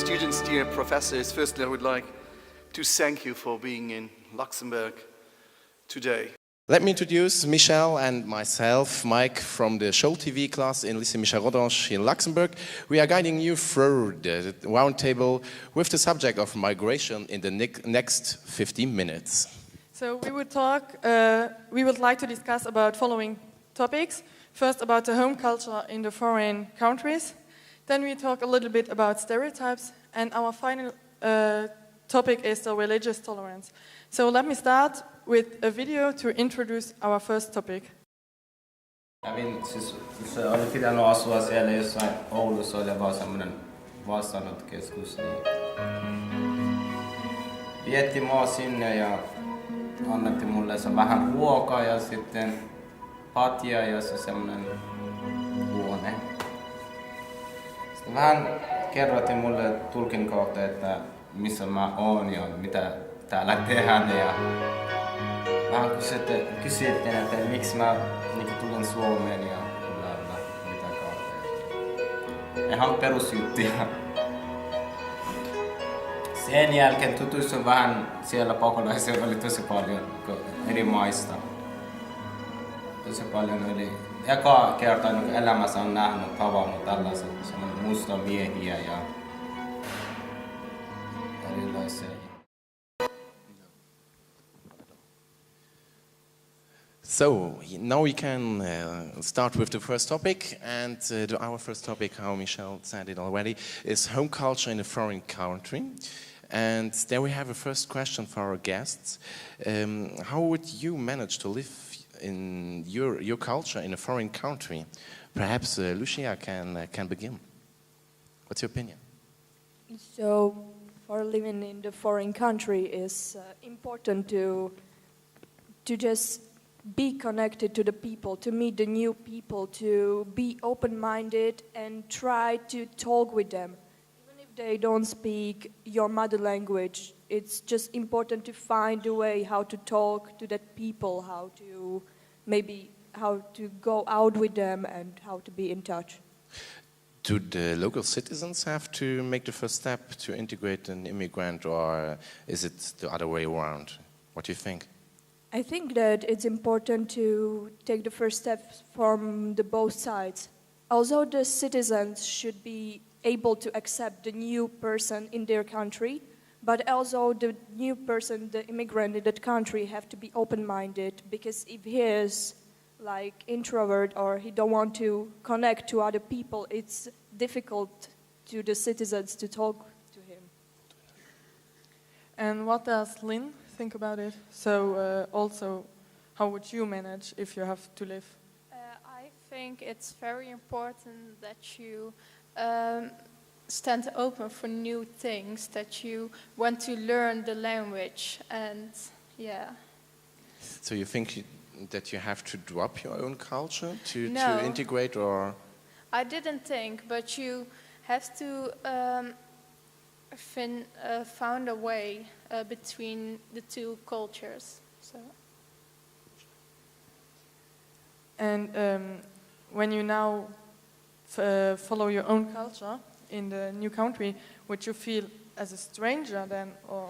students, dear professors, firstly I would like to thank you for being in Luxembourg today. Let me introduce Michel and myself, Mike, from the SchoulTV class in Lycée Michel Rodange in Luxembourg. We are guiding you through the roundtable with the subject of migration in the next 15 minutes. So we would like to discuss about following topics. First about the home culture in the foreign countries. Then we talk a little bit about stereotypes. And our final topic is the religious tolerance. So let me start with a video to introduce our first topic. Se oli pitänyt asua siellä jossain Oulussa, oli vaan semmonen vastaanottokeskus, niin vietti mua sinne ja annettiin mulle se vähän ruokaa ja sitten patja ja se semmonen huone. Sitten vähän kerrottiin mulle tulkin kautta, että missä mä oon ja mitä täällä tehdään ja vähän kysyttiin, että miksi mä tulin Suomeen ja mitä kautta. Ihan perusjuttuja. Sen jälkeen tutustuin vähän siellä pakolaisia, oli tosi paljon eri maista. Tosi paljon oli. Eka kerta elämässä on nähnyt, tavannut tällaisia musta miehiä ja erilaisia. So, now we can start with the first topic, and our first topic, how Michel said it already, is home culture in a foreign country. And there we have a first question for our guests. How would you manage to live in your culture in a foreign country? Perhaps Lucia can begin. What's your opinion? So, for living in the foreign country is important to just be connected to the people, to meet the new people, to be open-minded and try to talk with them. Even if they don't speak your mother language, it's just important to find a way how to talk to that people, how to go out with them and how to be in touch. Do the local citizens have to make the first step to integrate an immigrant, or is it the other way around? What do you think? I think that it's important to take the first steps from both sides. Also, the citizens should be able to accept the new person in their country, but also the new person, the immigrant in that country, have to be open-minded, because if he is like introvert or he don't want to connect to other people, it's difficult to the citizens to talk to him. And what does Lynn think about it? So also, how would you manage if you have to live? I think it's very important that you stand open for new things, that you want to learn the language, and yeah. So you think that you have to drop your own culture to integrate, or? I didn't think, but you have to found a way between the two cultures. So. And when you now follow your own culture in the new country, would you feel as a stranger then, or?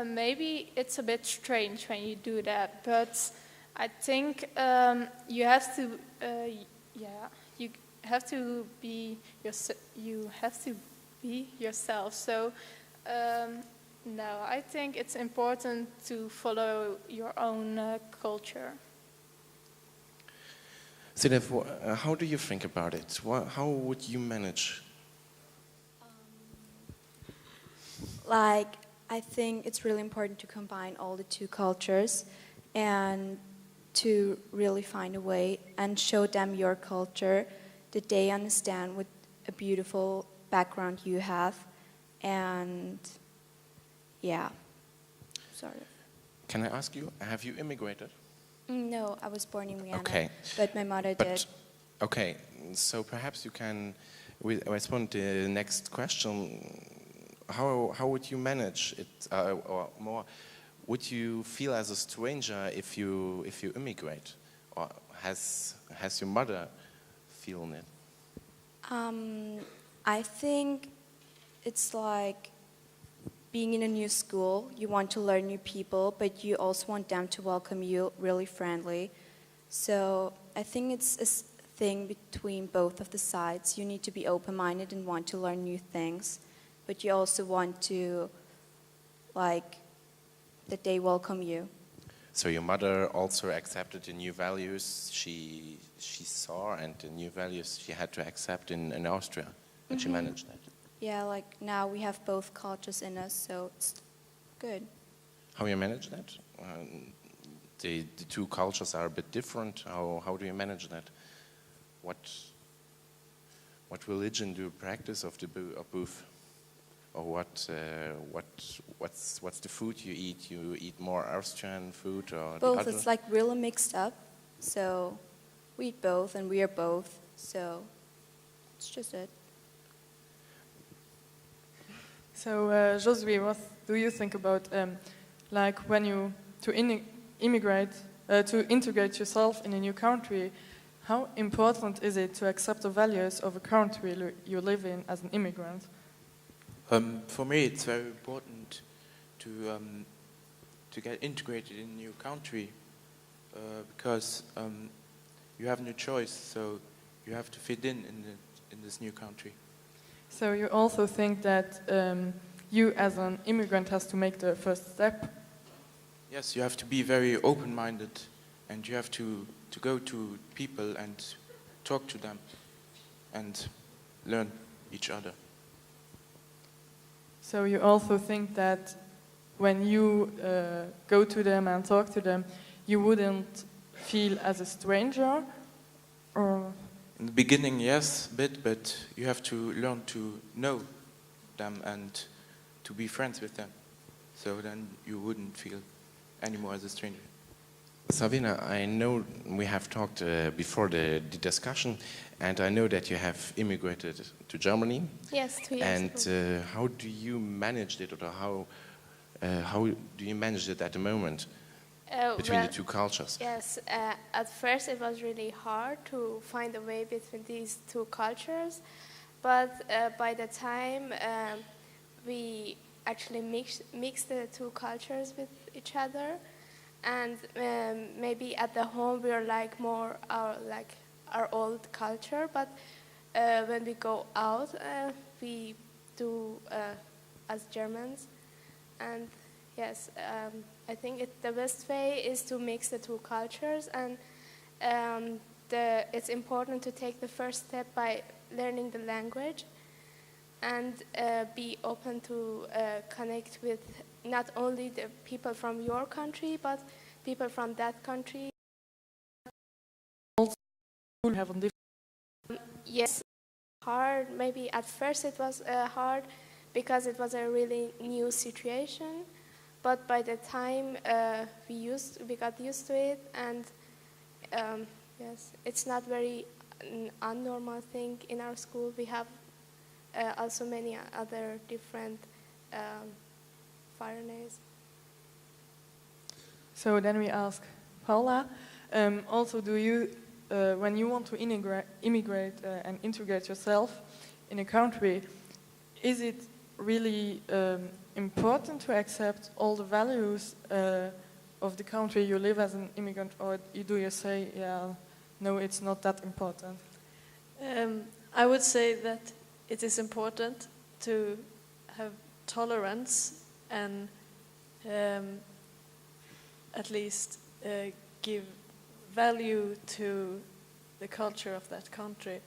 Maybe it's a bit strange when you do that, but I think you have to, you have to be yourself. So no, I think it's important to follow your own culture. Sinev, how do you think about it? How would you manage? I think it's really important to combine all the two cultures and to really find a way and show them your culture, that they understand what a beautiful background you have. And yeah, sorry. Can I ask you, have you immigrated? No, I was born in Guyana, okay. But my mother did. Okay, so perhaps you can respond to the next question. How would you manage it, or more? Would you feel as a stranger if you immigrate, or has your mother feeling it? I think it's like being in a new school. You want to learn new people, but you also want them to welcome you really friendly. So I think it's a thing between both of the sides. You need to be open-minded and want to learn new things, but you also want to, like, that they welcome you. So your mother also accepted the new values she saw and the new values she had to accept in Austria, and she managed that. Yeah, like now we have both cultures in us, so it's good. How you manage that? The two cultures are a bit different. How do you manage that? What religion do you practice of both? Or what's the food you eat? You eat more Austrian food or Both. the other? It's like really mixed up. So we eat both and we are both. So it's just it. So, Josue, what do you think about like when you to integrate yourself in a new country? How important is it to accept the values of a country you live in as an immigrant? For me, it's very important to get integrated in a new country because you have no choice. So you have to fit in this new country. So you also think that you as an immigrant has to make the first step? Yes, you have to be very open-minded, and you have to go to people and talk to them and learn each other. So you also think that when you go to them and talk to them, you wouldn't feel as a stranger? Or In the beginning, yes, a bit, but you have to learn to know them and to be friends with them. So then you wouldn't feel anymore as a stranger. Sabina, I know we have talked before the discussion, and I know that you have immigrated to Germany. Yes, 2 years And ago. how do you manage it, or how do you manage it at the moment between the two cultures? Yes, at first it was really hard to find a way between these two cultures, but by the time we actually mix the two cultures with each other, and maybe at the home we are like more our old culture, but when we go out we do as Germans, and yes, I think the best way is to mix the two cultures, and it's important to take the first step by learning the language and be open to connect with not only the people from your country, but people from that country. have a different Yes, hard. Maybe at first it was hard because it was a really new situation, but by the time we got used to it, and yes, it's not very unnormal thing in our school. We have also many other different foreigners. So then we ask Paula, also do you, when you want to immigrate and integrate yourself in a country, is it really important to accept all the values of the country you live as an immigrant, or do you say, yeah, no, it's not that important? I would say that it is important to have tolerance and at least give value to the culture of that country.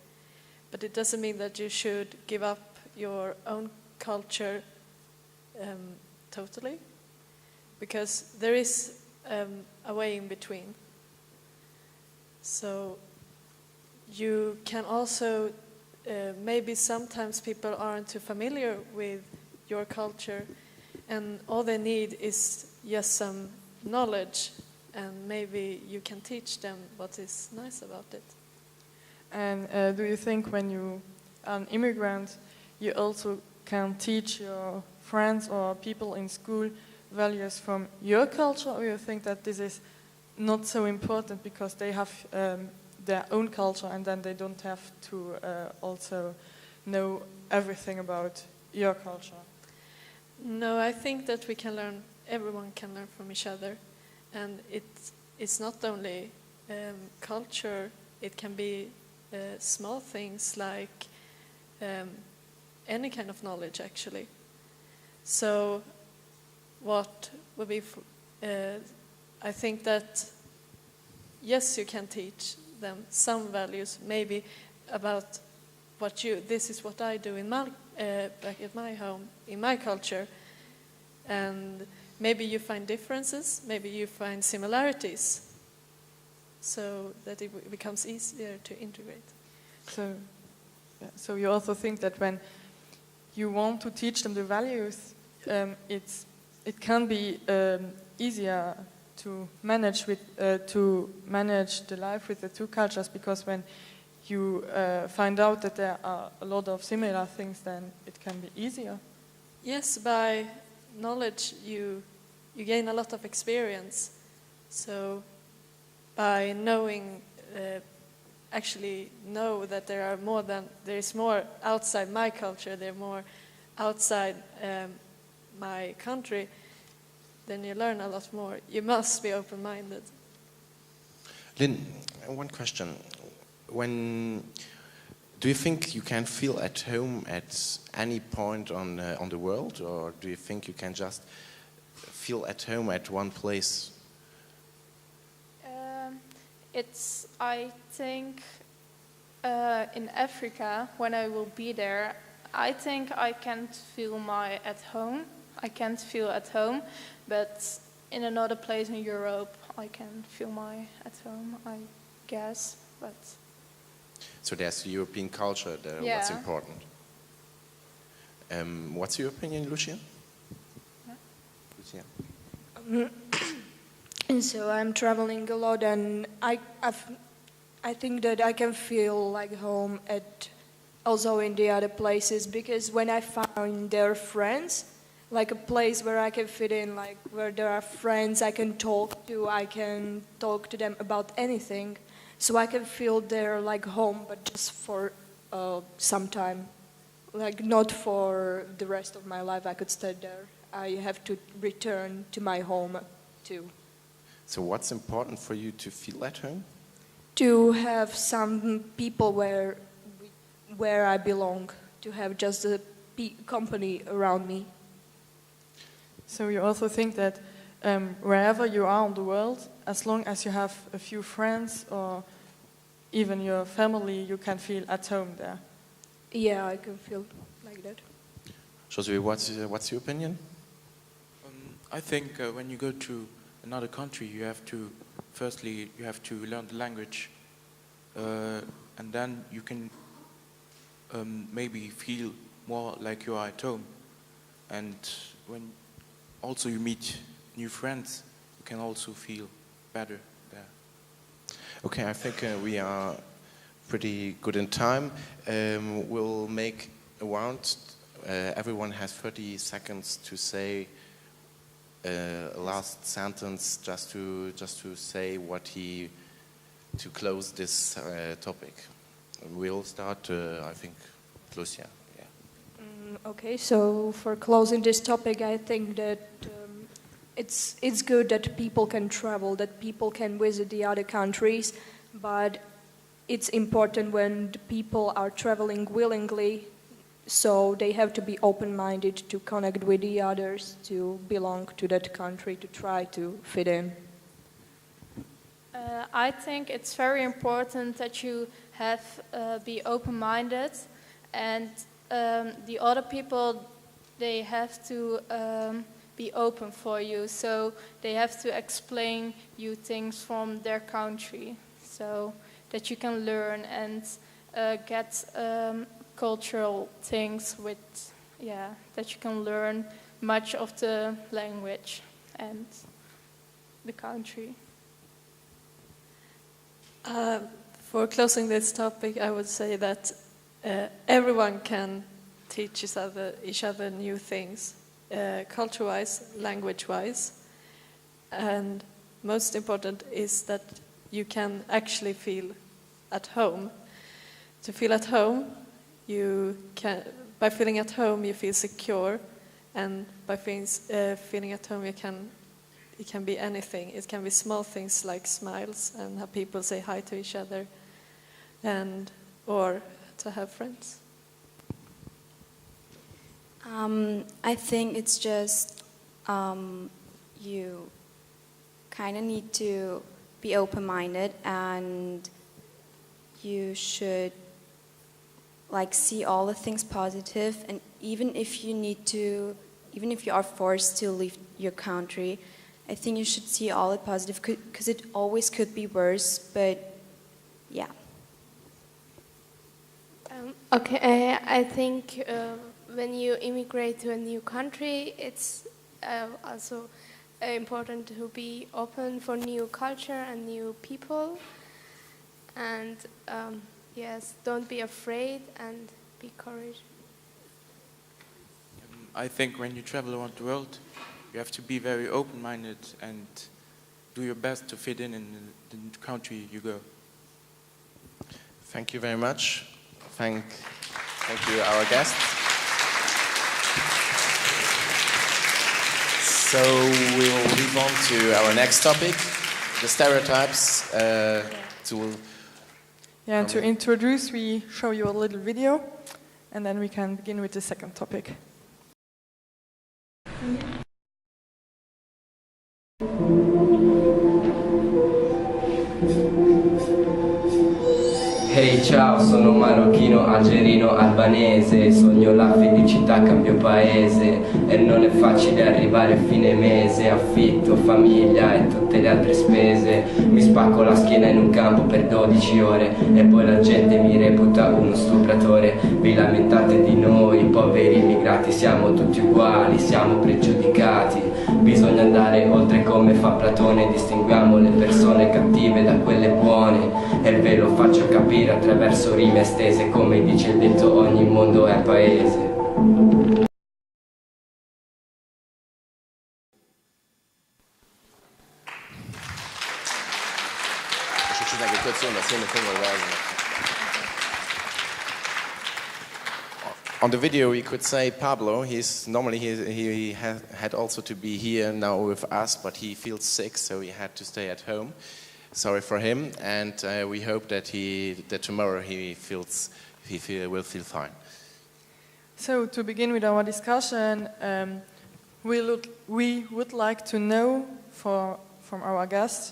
But it doesn't mean that you should give up your own culture totally, because there is a way in between. So you can also, maybe sometimes people aren't too familiar with your culture, and all they need is just some knowledge, and maybe you can teach them what is nice about it. And do you think when you are an immigrant, you also can teach your friends or people in school values from your culture, or you think that this is not so important because they have their own culture and then they don't have to also know everything about your culture? No, I think that everyone can learn from each other. And it's not only culture, it can be small things like any kind of knowledge, actually. So what would be, I think that, yes, you can teach them some values, maybe about this is what I do in back at my home, in my culture, and maybe you find differences, maybe you find similarities, so that it becomes easier to integrate. So you also think that when you want to teach them the values, it can be easier to manage the life with the two cultures, because when you find out that there are a lot of similar things, then it can be easier. Yes, by knowledge you gain a lot of experience. So by knowing, actually know that there is more outside my culture, there are more outside my country, then you learn a lot more. You must be open-minded. Lynn, one question. Do you think you can feel at home at any point on the world, or do you think you can just feel at home at one place? I think in Africa, when I will be there, I think I can't feel at home, but in another place in Europe, I can feel at home, I guess. But so there's European culture there, yeah. What's important. What's your opinion, Lucia? Yeah. Lucia. And so I'm traveling a lot, and I think that I can feel like home also in the other places, because when I find their friends, like a place where I can fit in, like where there are friends I can talk to them about anything, so I can feel there like home, but just for some time, like not for the rest of my life. I could stay there. I have to return to my home too. So what's important for you to feel at home? To have some people where I belong, to have just a company around me. So you also think that wherever you are in the world, as long as you have a few friends or even your family, you can feel at home there? Yeah, I can feel like that. Josue, what's your opinion? I think when you go to another country, you have to learn the language, and then you can maybe feel more like you are at home. And when also you meet new friends, you can also feel better there. Okay, I think we are pretty good in time. We'll make a round. Everyone has 30 seconds to say a last sentence, just to say to close this topic. We'll start, I think, Lucia. Yeah. Okay, so for closing this topic, I think that it's good that people can travel, that people can visit the other countries, but it's important when the people are traveling willingly, so they have to be open-minded to connect with the others, to belong to that country, to try to fit in. I think it's very important that you be open-minded, and the other people, they have to be open for you, so they have to explain you things from their country, so that you can learn and get cultural things that you can learn much of the language and the country. For closing this topic, I would say that everyone can teach each other new things, culture-wise, language-wise, and most important is that you can actually feel at home. To feel at home, you can by feeling at home you feel secure, and by feeling at home it can be anything. It can be small things like smiles and how people say hi to each other, or to have friends. I think it's just you kind of need to be open-minded, and you should like see all the things positive, and even if you are forced to leave your country, I think you should see all the positive, because it always could be worse, but yeah. Okay, I think when you immigrate to a new country, it's also important to be open for new culture and new people. And yes, don't be afraid and be courageous. I think when you travel around the world, you have to be very open-minded and do your best to fit in the country you go. Thank you very much. Thank you, our guests. So we will move on to our next topic, the stereotypes. And to introduce, we show you a little video, and then we can begin with the second topic. Hey ciao, sono marocchino, algerino, albanese. Sogno la felicità, cambio paese. E non è facile arrivare a fine mese. Affitto, famiglia e tutte le altre spese. Mi spacco la schiena in un campo per 12 ore. E poi la gente mi reputa uno stupratore. Vi lamentate di noi, poveri immigrati. Siamo tutti uguali, siamo pregiudicati. Bisogna andare oltre come fa Platone. Distinguiamo le persone cattive da quelle buone. E ve lo faccio capire attraverso rime estese, come dice il detto, ogni mondo è paese. On the video, we could say Pablo. He had also to be here now with us, but he feels sick, so he had to stay at home. Sorry for him, and we hope that tomorrow he will feel fine. So to begin with our discussion, we would like to know from our guests,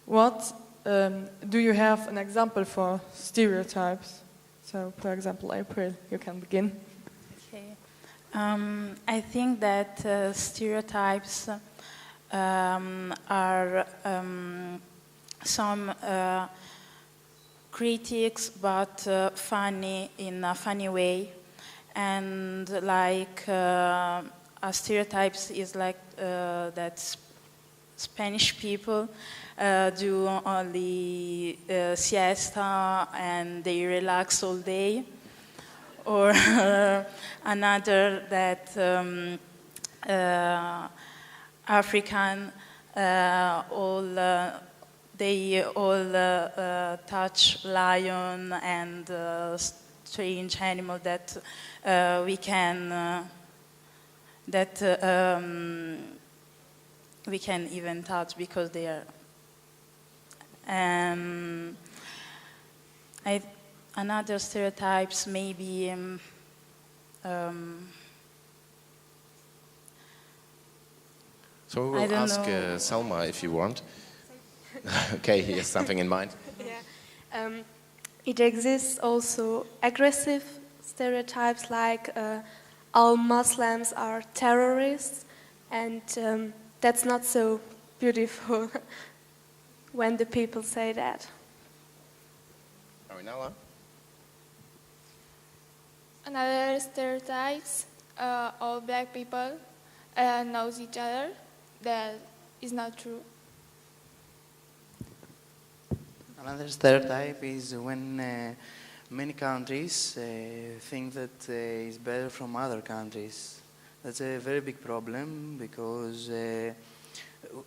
what do you have an example for stereotypes? So, for example, April, you can begin. Okay. I think that stereotypes are some critics, but funny in a funny way, and like a stereotypes is like that Spanish people do only siesta and they relax all day, or another that African they all touch lion and strange animal that we can even touch because they are. Another stereotypes maybe so we'll ask Selma if you want. Okay, he has something in mind. Yeah. It exists also aggressive stereotypes like all Muslims are terrorists, and that's not so beautiful when the people say that. Arinella? Another stereotypes, all black people knows each other. That is not true. Another stereotype is when many countries think that it's better from other countries. That's a very big problem because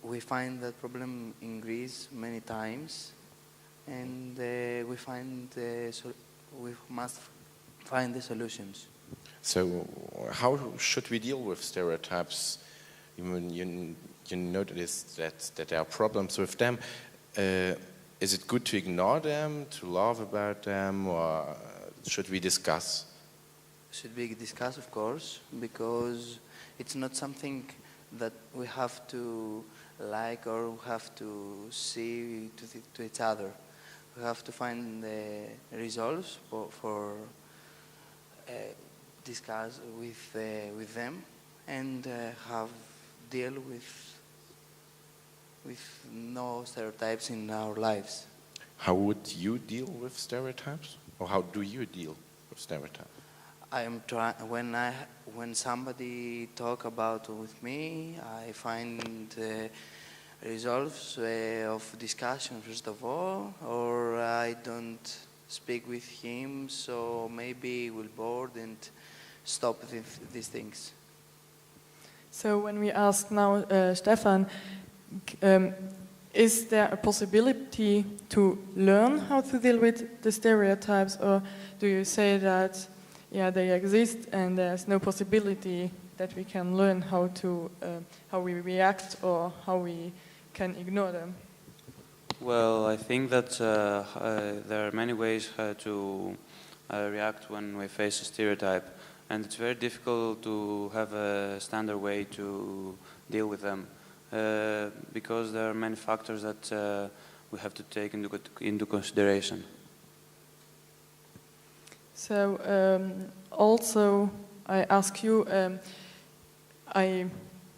we find that problem in Greece many times, and we must find the solutions. So how should we deal with stereotypes? You notice that there are problems with them. Is it good to ignore them, to laugh about them, or should we discuss? Should be discussed, of course, because it's not something that we have to like or we have to see to each other. We have to find the results for discuss with them and have deal with no stereotypes in our lives. How would you deal with stereotypes, or how do you deal with stereotypes? I am when somebody talk about with me, I find results of discussion first of all, or I don't speak with him, so maybe we'll bored and stop these things. So when we ask now Stefan, is there a possibility to learn how to deal with the stereotypes, or do you say that they exist and there's no possibility that we can learn how we react or how we can ignore them? Well, I think that there are many ways to react when we face a stereotype, and it's very difficult to have a standard way to deal with them because there are many factors that we have to take into consideration. So also I ask you, I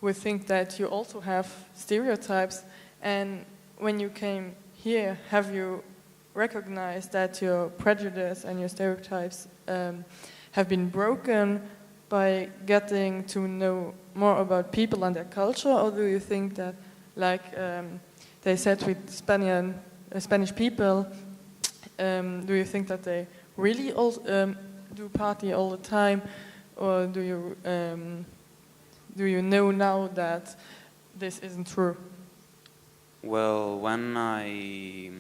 would think that you also have stereotypes, and when you came here, have you recognized that your prejudice and your stereotypes have been broken by getting to know more about people and their culture, or do you think that, like they said with Spanish people, do you think that they really do party all the time, or do you know now that this isn't true? Well, when I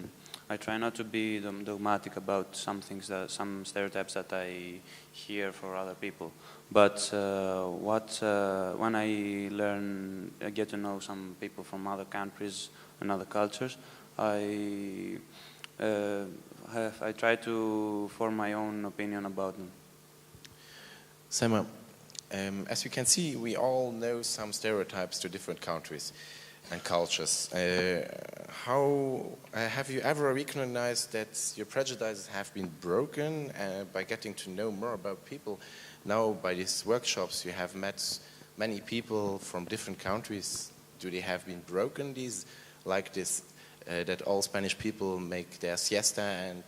try not to be dogmatic about some stereotypes that I hear for other people, but when I get to know some people from other countries and other cultures, I try to form my own opinion about them. Sema, as you can see, we all know some stereotypes to different countries and cultures. How have you ever recognized that your prejudices have been broken by getting to know more about people? Now, by these workshops, you have met many people from different countries. Do they have been broken? That all Spanish people make their siesta, and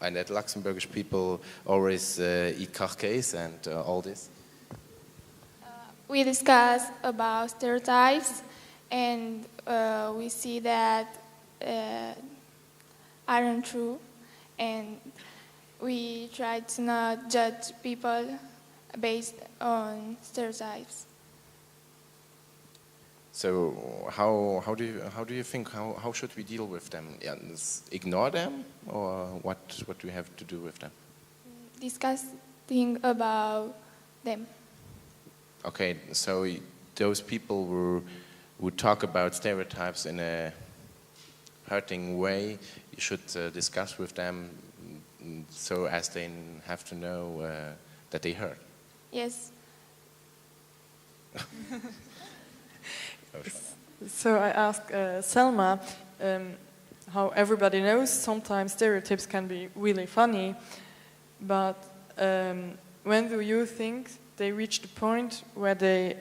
and that Luxembourgish people always eat carquets and all this? We discuss about stereotypes, and we see that aren't true, and we try to not judge people based on stereotypes. So how do you think how should we deal with them? Ignore them, or what do we have to do with them? Discussing about them. Okay, so those people who talk about stereotypes in a hurting way, you should discuss with them so as they have to know that they hurt. Yes. So I ask Selma, how everybody knows sometimes stereotypes can be really funny, but when do you think they reach the point where they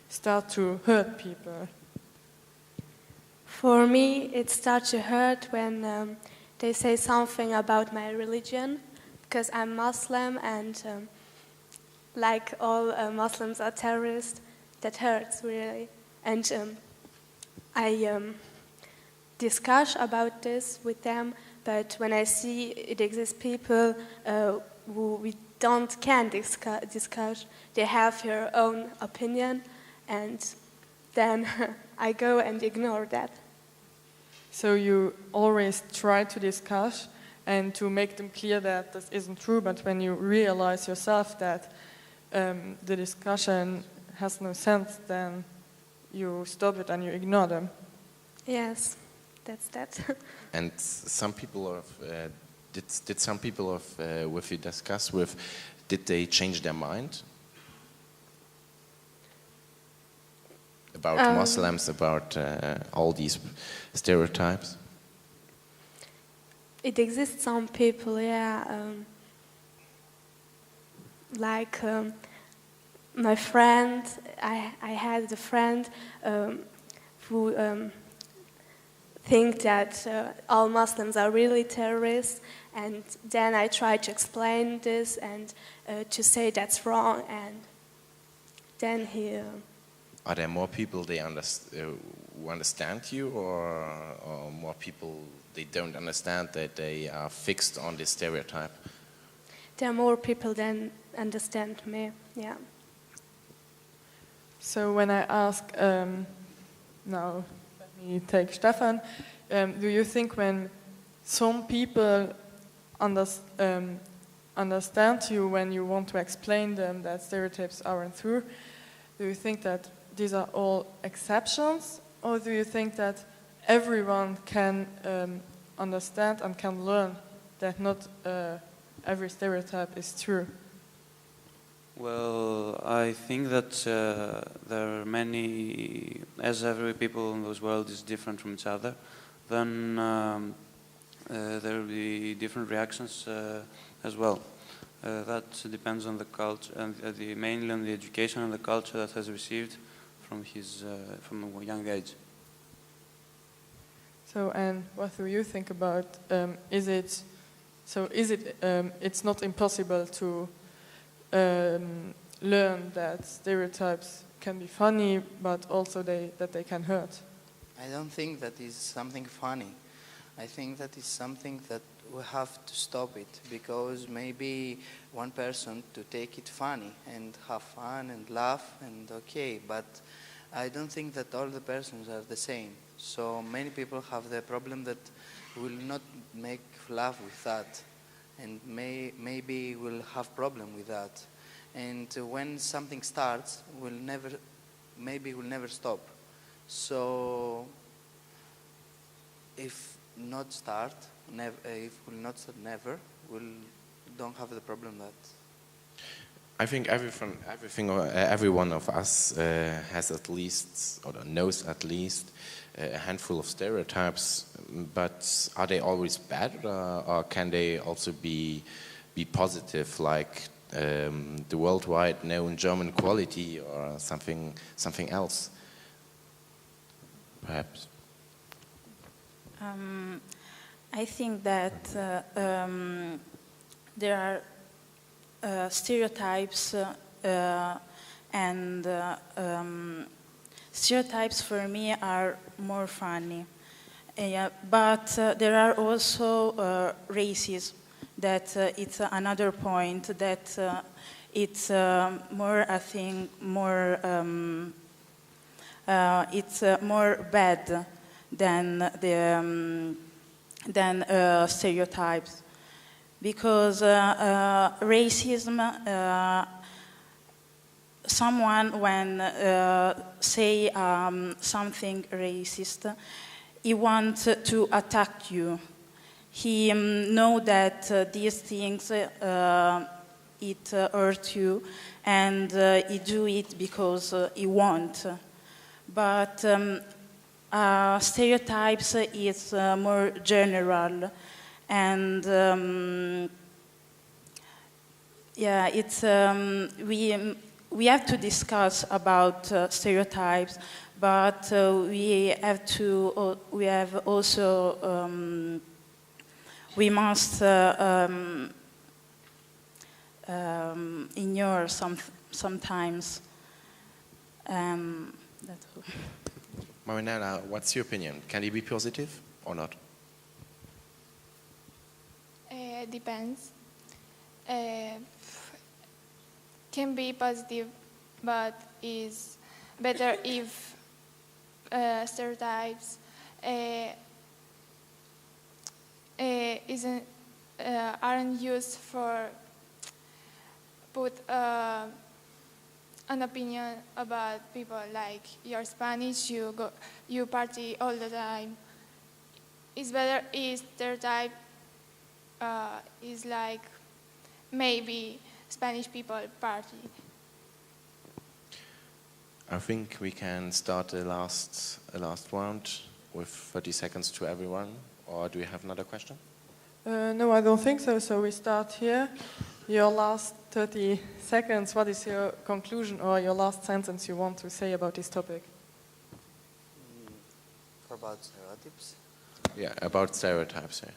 start to hurt people? For me, it starts to hurt when they say something about my religion, because I'm Muslim, and like all Muslims are terrorists. That hurts really, and I discuss about this with them. But when I see it exists people who we can't discuss, they have their own opinion, and then I go and ignore that. So you always try to discuss, and to make them clear that this isn't true, but when you realize yourself that the discussion has no sense, then you stop it and you ignore them. Yes, that's that. And some people have, did some people have, with you discuss with, did they change their mind? About Muslims, about all these stereotypes? It exists some people, yeah. Like my friend, I had a friend who think that all Muslims are really terrorists, and then I tried to explain this and to say that's wrong, and then he... Are there more people who understand you, or more people they don't understand that they are fixed on this stereotype? There are more people than understand me, yeah. So when I ask, now let me take Stefan, do you think when some people understand you when you want to explain them that stereotypes aren't true, do you think that these are all exceptions, or do you think that everyone can understand and can learn that not every stereotype is true? Well, I think that there are many, as every people in this world is different from each other, then there will be different reactions as well. That depends on the culture, and mainly on the education and the culture that has received from a young age. So, and what do you think about? It's not impossible to learn that stereotypes can be funny, but also that they can hurt? I don't think that is something funny. I think that is something that we have to stop it, because maybe one person to take it funny and have fun and laugh and okay, but I don't think that all the persons are the same. So many people have the problem that will not make laugh with that, and maybe will have problem with that. And when something starts, maybe will never stop. So if not start, if will not start never, don't have the problem that. I think every one of us has at least, or knows at least, a handful of stereotypes. But are they always bad, or can they also be positive, like the worldwide known German quality, or something else, perhaps? I think that there are stereotypes, and stereotypes for me are more funny. But there are also racism, that it's another point, that it's more, I think, more, it's more bad than stereotypes. Because racism, someone when say something racist, he wants to attack you. He know that these things it hurt you, and he do it because he want. But stereotypes is more general. And yeah, it's we have to discuss about stereotypes, but we have also we must ignore sometimes. That's all. Marinella, what's your opinion? Can it be positive or not? Depends. Can be positive, but is better if stereotypes isn't aren't used for put an opinion about people. Like you're Spanish, you party all the time. It's better if stereotype is like maybe Spanish people party. I think we can start a last round with 30 seconds to everyone. Or do you have another question? No, I don't think so. So we start here. Your last 30 seconds, what is your conclusion or your last sentence you want to say about this topic? About stereotypes? Yeah, about stereotypes, yeah.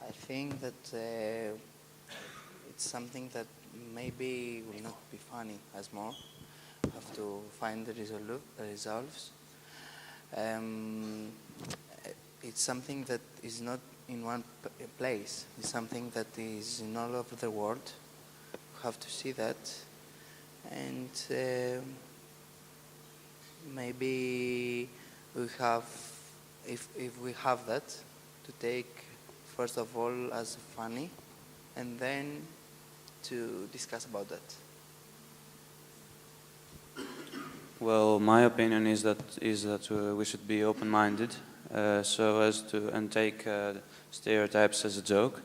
I think that it's something that maybe will not be funny as more. Have to find the resolves. It's something that is not in one place. It's something that is in all over the world. We have to see that, and maybe we have, if we have that, to take first of all as funny, and then to discuss about that. Well, my opinion is that we should be open-minded, so as to take stereotypes as a joke,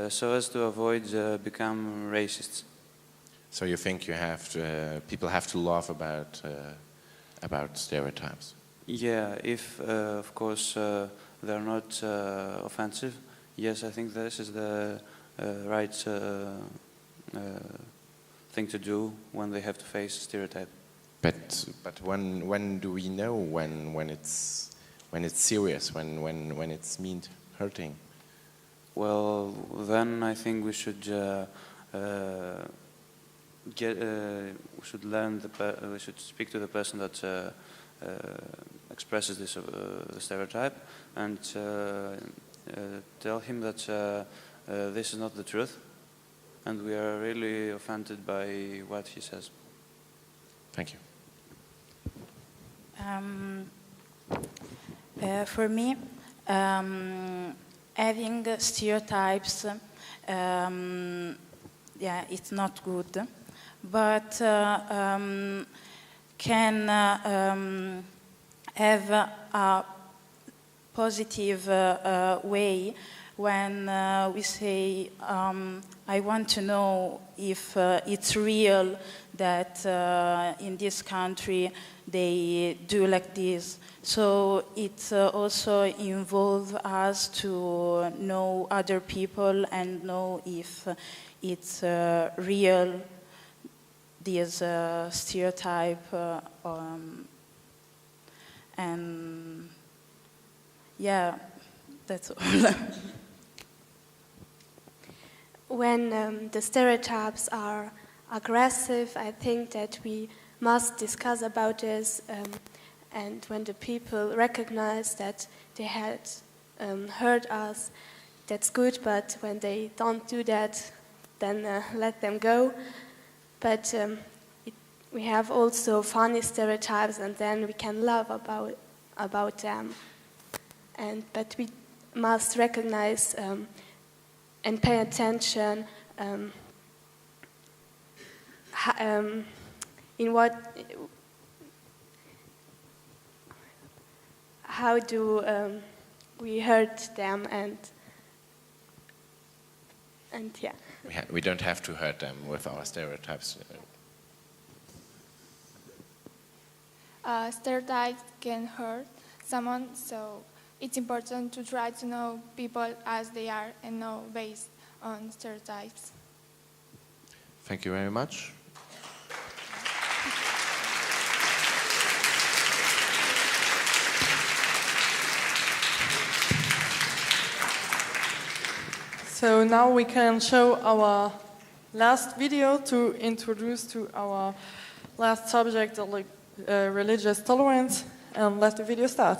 so as to avoid become racists. So you think people have to laugh about stereotypes? Yeah, if of course they're not offensive. Yes, I think this is the right thing to do when they have to face stereotype. But when do we know when it's serious, when it's hurting? Well, then I think we should we should speak to the person that expresses this stereotype and tell him that this is not the truth, and we are really offended by what he says. Thank you. For me, having stereotypes, it's not good, but can have a positive way when we say, I want to know if it's real that in this country they do like this. So it also involves us to know other people and know if it's real, this stereotype, and yeah, that's all. When the stereotypes are aggressive, I think that we must discuss about this, and when the people recognize that they had hurt us, that's good, but when they don't do that, then let them go. But we have also funny stereotypes, and then we can laugh about them. But we must recognize and pay attention in how do we hurt them, and yeah. We don't have to hurt them with our stereotypes. Stereotypes can hurt someone, so it's important to try to know people as they are and not based on stereotypes. Thank you very much. So now we can show our last video to introduce to our last subject, religious tolerance, and let the video start.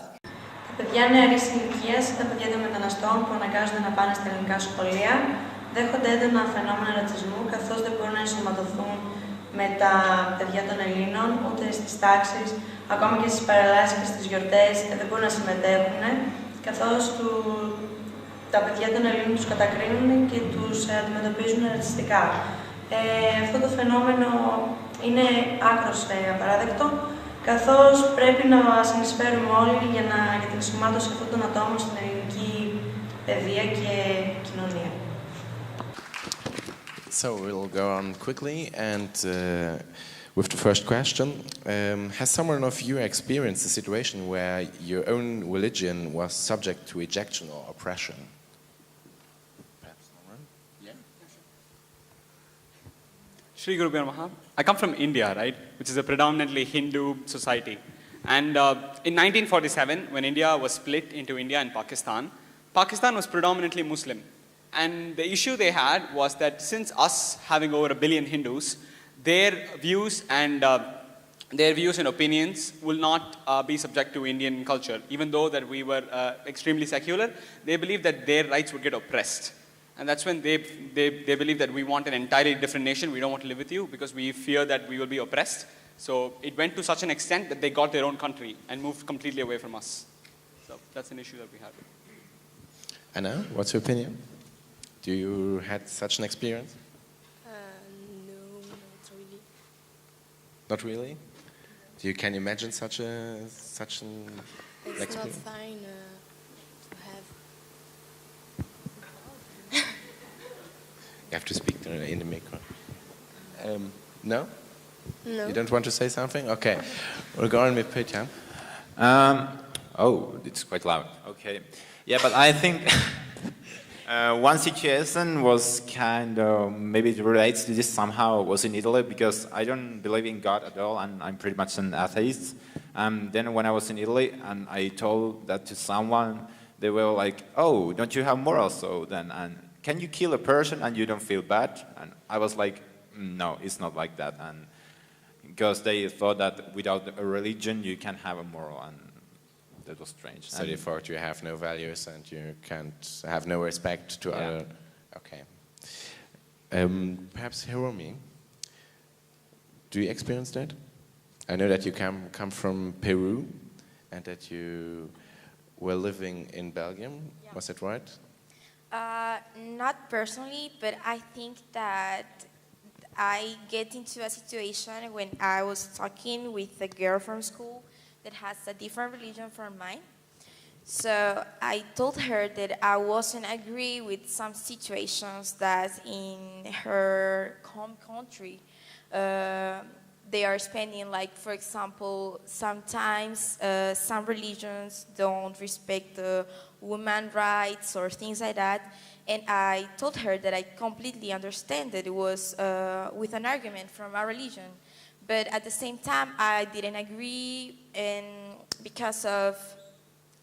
Τα παιδιά νεαρής ηλικίας ή τα παιδιά των μεταναστών που αναγκάζονται να πάνε στα ελληνικά σχολεία δέχονται έντονα φαινόμενα ρατσισμού, καθώς δεν μπορούν να ενσωματωθούν με τα παιδιά των Ελλήνων ούτε στις τάξεις, ακόμα και στις παρελάσεις και στις γιορτές δεν μπορούν να συμμετέχουν, καθώς τα παιδιά των Ελλήνων τους κατακρίνουν και τους αντιμετωπίζουν ρατσιστικά. Αυτό το φαινόμενο είναι άκρως απαράδεκτο, καθώς πρέπει να συνεισφέρουμε όλοι για την ενσωμάτωση αυτών των ατόμων στην ελληνική παιδεία και κοινωνία. So we'll go on quickly and with the first question. Has someone of you experienced a situation where your own religion was subject to rejection or oppression? Perhaps someone? Yeah. Shri Guru Namaha. I come from India, right, which is a predominantly Hindu society. And in 1947, when India was split into India and Pakistan, Pakistan was predominantly Muslim. And the issue they had was that since us having over 1 billion Hindus, their views and opinions will not be subject to Indian culture. Even though that we were extremely secular, they believed that their rights would get oppressed. And that's when they believe that we want an entirely different nation, we don't want to live with you because we fear that we will be oppressed. So it went to such an extent that they got their own country and moved completely away from us. So that's an issue that we have. Anna, what's your opinion? Do you had such an experience? No, not really. Not really? Can you imagine such an It's experience? not fine to have. You have to speak in the micro. No? No. You don't want to say something? Okay. We'll go on with Petya. Oh, it's quite loud. Okay. Yeah, but I think one situation was kind of, maybe it relates to this somehow, was in Italy, because I don't believe in God at all, and I'm pretty much an atheist. Then when I was in Italy, and I told that to someone, they were like, oh, don't you have morals? So then, and can you kill a person and you don't feel bad? And I was like, no, it's not like that. And because they thought that without a religion, you can have a moral, and that was strange. So they thought you have no values and you can't have no respect to other... Okay. Perhaps Hiromi, do you experience that? I know that you come from Peru and that you were living in Belgium. Yeah. Was that right? Not personally, but I think that I get into a situation when I was talking with a girl from school that has a different religion from mine. So I told her that I wasn't agree with some situations that in her home country they are spending, like for example, sometimes some religions don't respect the women's rights or things like that. And I told her that I completely understand that it was with an argument from our religion. But at the same time, I didn't agree, and because of,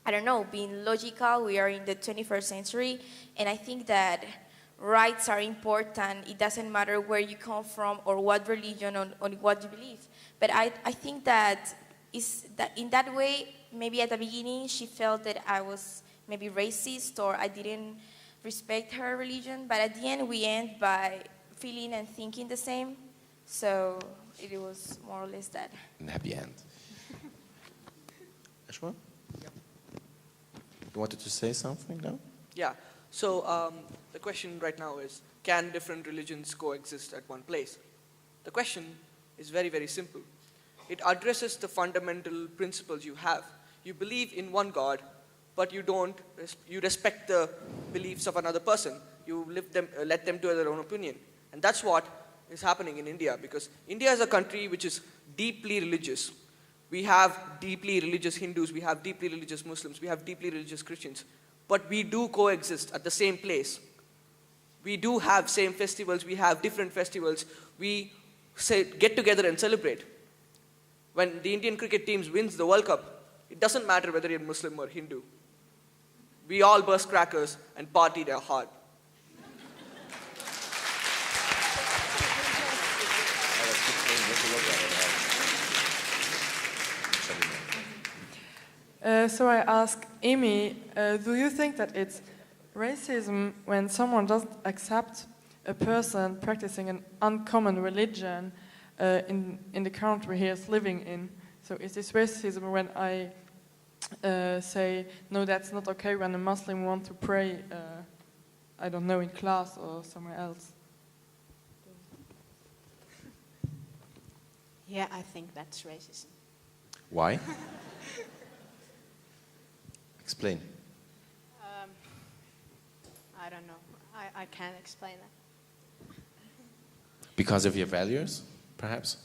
I don't know, being logical, we are in the 21st century, and I think that rights are important. It doesn't matter where you come from or what religion or what you believe. But I think that in that way, maybe at the beginning, she felt that I was maybe racist or I didn't respect her religion, but at the end, we end by feeling and thinking the same. So it was more or less that. An happy end. Ashwa? You wanted to say something now? Yeah. So the question right now is, can different religions coexist at one place? The question is very, very simple. It addresses the fundamental principles you have. You believe in one God, but you respect the beliefs of another person. You let them do their own opinion. And that's what is happening in India, because India is a country which is deeply religious. We have deeply religious Hindus, we have deeply religious Muslims, we have deeply religious Christians, but we do coexist at the same place. We do have same festivals, we have different festivals, we get together and celebrate. When the Indian cricket teams wins the World Cup, it doesn't matter whether you're Muslim or Hindu. We all burst crackers and party their heart. So I ask Amy, do you think that it's racism when someone doesn't accept a person practicing an uncommon religion in the country he is living in? So is this racism when I say, no, that's not okay when a Muslim wants to pray, I don't know, in class or somewhere else? Yeah, I think that's racism. Why? Explain. I don't know. I can't explain that. Because of your values, perhaps?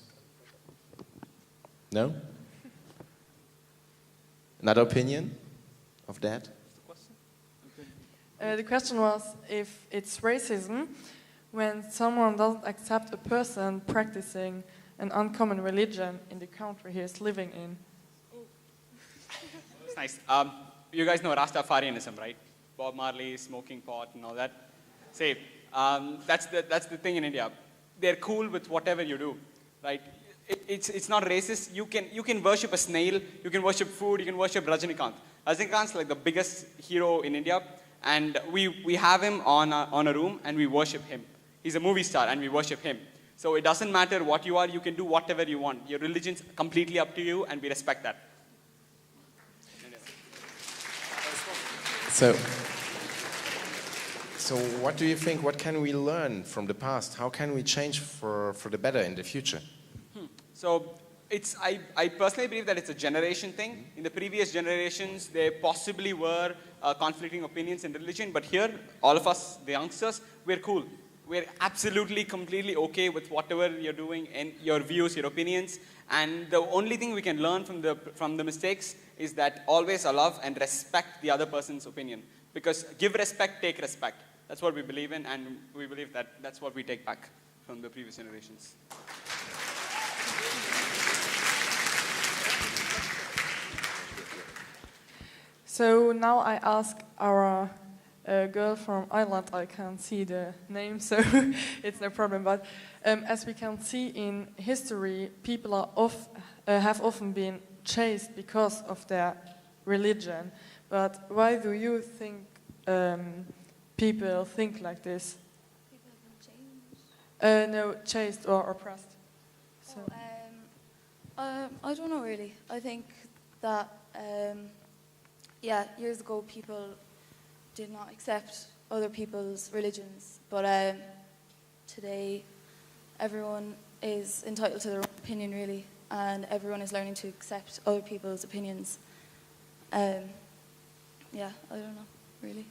No? Another opinion of that? The question was if it's racism when someone doesn't accept a person practicing an uncommon religion in the country he is living in. It's nice. You guys know Rastafarianism, right? Bob Marley, smoking pot and all that. Say, that's the thing in India. They're cool with whatever you do, right? It's not racist. You can worship a snail, you can worship food, you can worship Rajinikanth. Rajinikanth's like the biggest hero in India, and we have him on a room and we worship him. He's a movie star and we worship him. So it doesn't matter what you are, you can do whatever you want. Your religion's completely up to you and we respect that. So what do you think, what can we learn from the past? How can we change for the better in the future? So I personally believe that it's a generation thing. In the previous generations, there possibly were conflicting opinions in religion, but here, all of us, the youngsters, we're cool. We're absolutely, completely okay with whatever you're doing and your views, your opinions. And the only thing we can learn from the mistakes is that always love and respect the other person's opinion. Because give respect, take respect. That's what we believe in, and we believe that that's what we take back from the previous generations. So now I ask our girl from Ireland, I can't see the name, so it's no problem. But as we can see in history, people are have often been chased because of their religion. But why do you think people think like this? People have been changed? No, chased or oppressed. So. I don't know really. I think that, years ago people did not accept other people's religions, but today everyone is entitled to their own opinion really, and everyone is learning to accept other people's opinions. I don't know, really.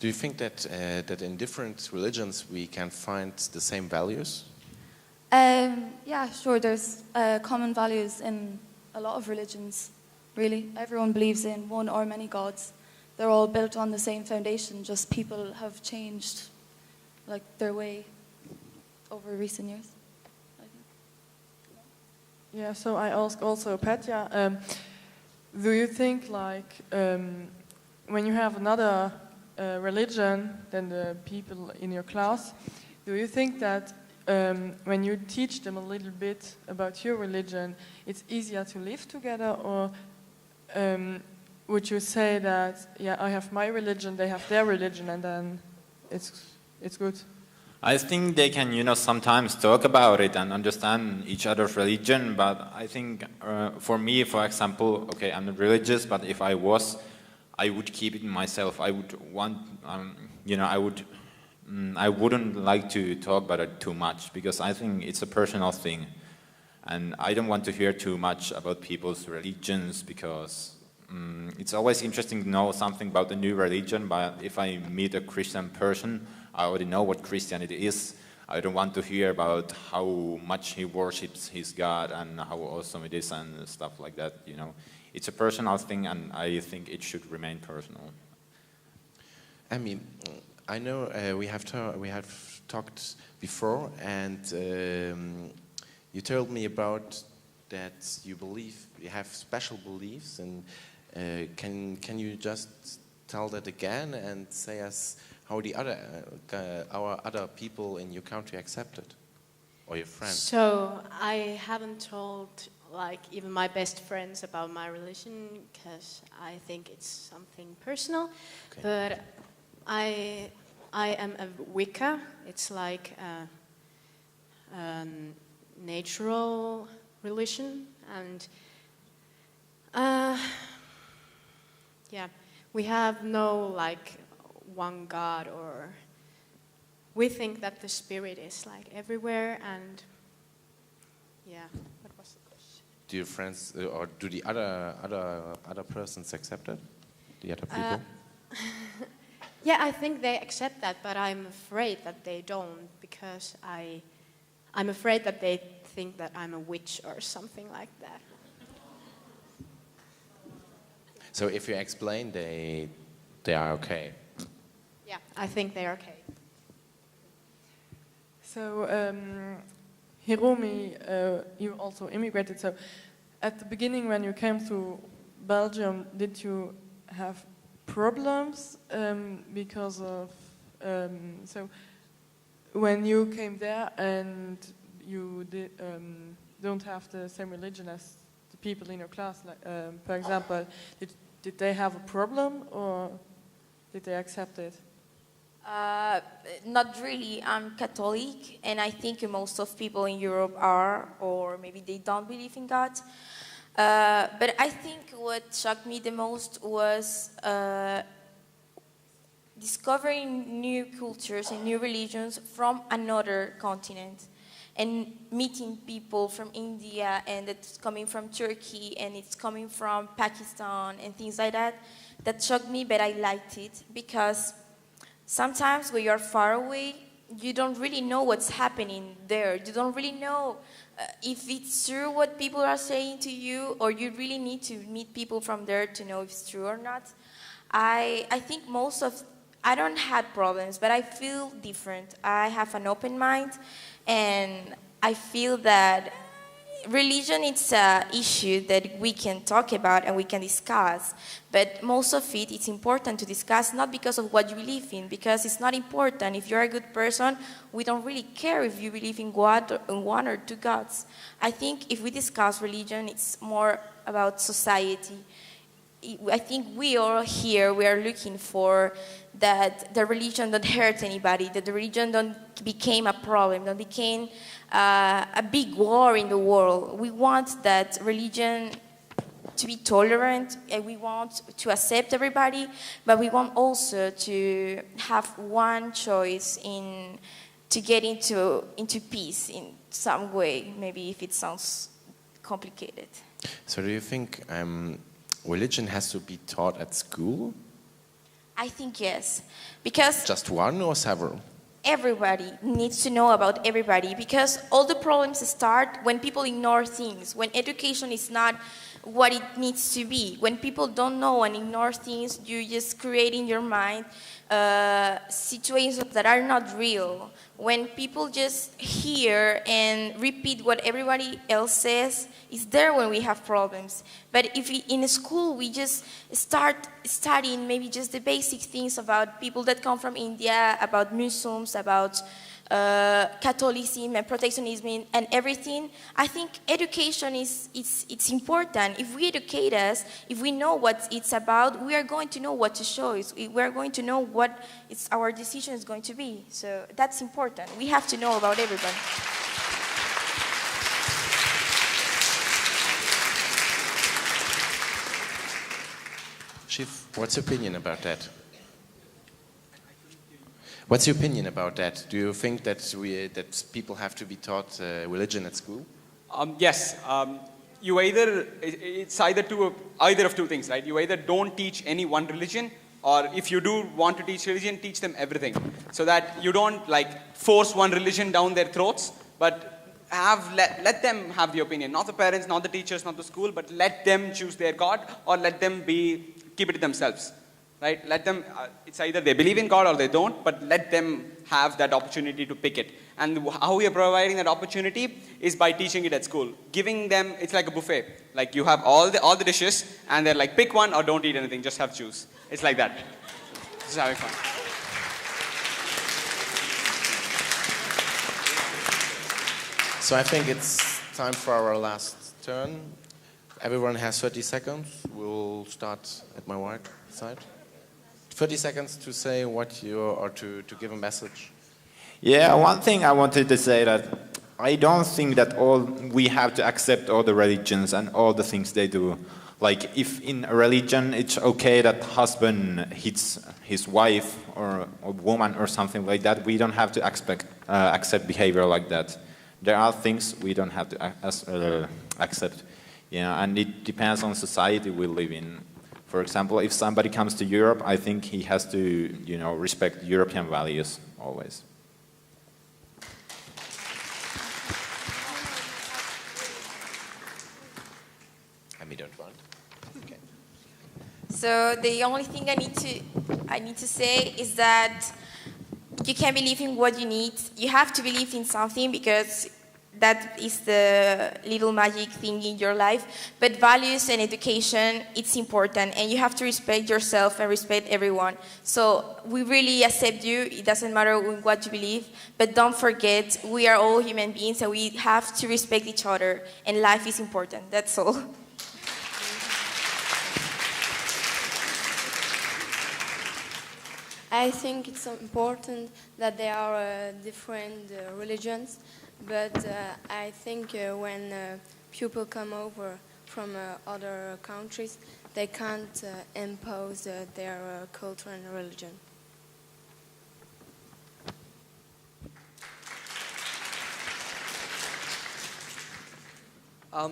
Do you think that that in different religions we can find the same values? Yeah, sure, there's common values in a lot of religions, really. Everyone believes in one or many gods. They're all built on the same foundation, just people have changed like their way over recent years, I think. Yeah, so I ask also Petja, do you think like when you have another religion than the people in your class, do you think that when you teach them a little bit about your religion, it's easier to live together, or would you say that, yeah, I have my religion, they have their religion, and then it's good? I think they can, sometimes talk about it and understand each other's religion, but I think for me, for example, okay, I'm not religious, but if I was, I would keep it myself. I would want, I wouldn't like to talk about it too much, because I think it's a personal thing. And I don't want to hear too much about people's religions, because it's always interesting to know something about a new religion, but if I meet a Christian person, I already know what Christianity is. I don't want to hear about how much he worships his God and how awesome it is and stuff like that, It's a personal thing, and I think it should remain personal. I mean, I know we have talked before, and you told me about that you have special beliefs, and can you just tell that again and say us how the our other people in your country accept it, or your friends? So I haven't told even my best friends about my religion, because I think it's something personal. Okay. But I am a Wicca. It's like a natural religion, and Yeah, we have no like one God, or we think that the spirit is like everywhere, and yeah. What was the question? Do your friends or do the other persons accept it? The other people? Yeah, I think they accept that, but I'm afraid that they don't, because I'm afraid that they think that I'm a witch or something like that. So if you explain, they are okay. Yeah, I think they're okay. So, Hiromi, you also immigrated. So, at the beginning, when you came to Belgium, did you have problems because of? So, when you came there and you don't have the same religion as the people in your class, like, for example, did they have a problem or did they accept it? Not really. I'm Catholic, and I think most of people in Europe are, or maybe they don't believe in God. But I think what shocked me the most was discovering new cultures and new religions from another continent, and meeting people from India, and it's coming from Turkey, and it's coming from Pakistan, and things like that. That shocked me, but I liked it, because sometimes when you're far away, you don't really know what's happening there. You don't really know if it's true what people are saying to you, or you really need to meet people from there to know if it's true or not. I think I don't have problems, but I feel different. I have an open mind, and I feel that religion is an issue that we can talk about and we can discuss, but most of it's important to discuss, not because of what you believe in, because it's not important. If you're a good person, we don't really care if you believe in God or in one or two gods. I think if we discuss religion, it's more about society. I think we all here, we are looking for that the religion don't hurt anybody, that the religion don't become a problem, don't become a big war in the world. We want that religion to be tolerant, and we want to accept everybody, but we want also to have one choice to get into peace in some way, maybe if it sounds complicated. So do you think religion has to be taught at school? I think yes, because just one or several? Everybody needs to know about everybody, because all the problems start when people ignore things, when education is not what it needs to be. When people don't know and ignore things, you just create in your mind situations that are not real. When people just hear and repeat what everybody else says, it's there when we have problems. But if in school we just start studying maybe just the basic things about people that come from India, about Muslims, about Catholicism and Protestantism and everything, I think education it's important. If we educate us, if we know what it's about, we are going to know what to show. We are going to know what our decision is going to be. So that's important. We have to know about everybody. Chief, what's your opinion about that? What's your opinion about that? Do you think that people have to be taught religion at school? Yes. It's either of two things, right? You either don't teach any one religion, or if you do want to teach religion, teach them everything, so that you don't force one religion down their throats, but let them have the opinion, not the parents, not the teachers, not the school, but let them choose their God, or let them keep it to themselves. Right? Let them, it's either they believe in God or they don't, but let them have that opportunity to pick it. And how we are providing that opportunity is by teaching it at school. Giving them, it's like a buffet. Like you have all the dishes, and they're like, pick one or don't eat anything, just have juice. It's like that. Just having fun. So I think it's time for our last turn. Everyone has 30 seconds. We'll start at my right side. 30 seconds to say what or to give a message. Yeah, one thing I wanted to say that I don't think that we have to accept all the religions and all the things they do Like if in a religion it's okay that husband hits his wife or a woman or something like that, we don't have to accept behavior like that. There are things we don't have to accept, and it depends on society we live in. For example, if somebody comes to Europe, I think he has to, respect European values always. And we don't want. Okay. So the only thing I need to say is that you can believe in what you need. You have to believe in something because that is the little magic thing in your life. But values and education, it's important. And you have to respect yourself and respect everyone. So we really accept you. It doesn't matter in what you believe. But don't forget, we are all human beings and we have to respect each other. And life is important. That's all. I think it's important that there are different religions, but I think when people come over from other countries, they can't impose their culture and religion.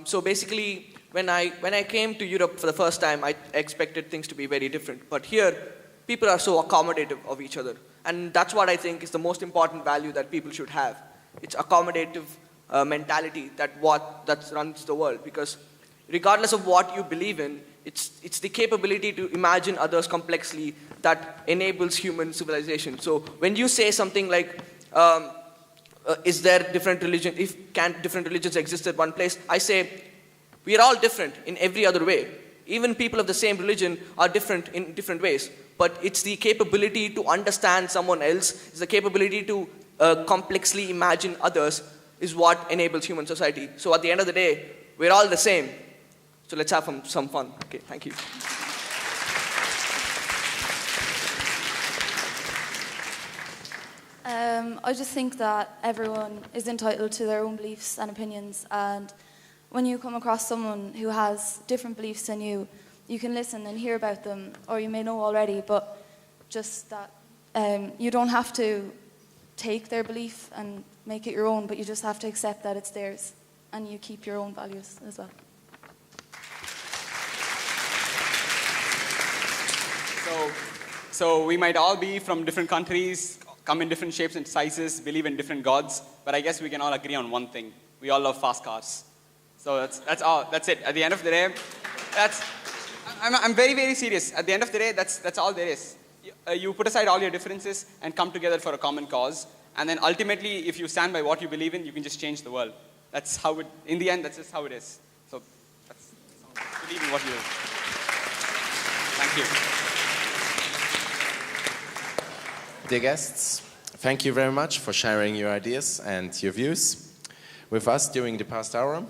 So basically, when I came to Europe for the first time, I expected things to be very different. But here, people are so accommodative of each other. And that's what I think is the most important value that people should have. It's accommodative mentality that runs the world. Because regardless of what you believe in, it's the capability to imagine others complexly that enables human civilization. So when you say something like, is there different religion, can different religions exist at one place? I say, we are all different in every other way. Even people of the same religion are different in different ways. But it's the capability to understand someone else, it's the capability to complexly imagine others is what enables human society. So at the end of the day, we're all the same. So let's have some fun. Okay, thank you. I just think that everyone is entitled to their own beliefs and opinions, and when you come across someone who has different beliefs than you can listen and hear about them, or you may know already, but just that you don't have to take their belief and make it your own, but you just have to accept that it's theirs, and you keep your own values as well. So we might all be from different countries, come in different shapes and sizes, believe in different gods, but I guess we can all agree on one thing. We all love fast cars. So that's all. That's it. At the end of the day, I'm very, very serious. At the end of the day, that's all there is. You put aside all your differences and come together for a common cause. And then ultimately, if you stand by what you believe in, you can just change the world. That's how in the end, that's just how it is. So believe in what you do. Thank you. Dear guests, thank you very much for sharing your ideas and your views with us during the past hour.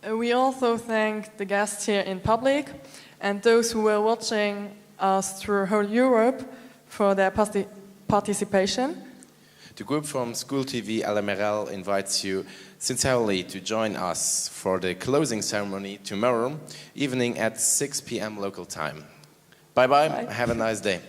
We also thank the guests here in public and those who were watching us through whole Europe for their participation. The group from SchoolTV Lmrl invites you sincerely to join us for the closing ceremony tomorrow evening at 6 p.m. local time. Bye-bye. Have a nice day.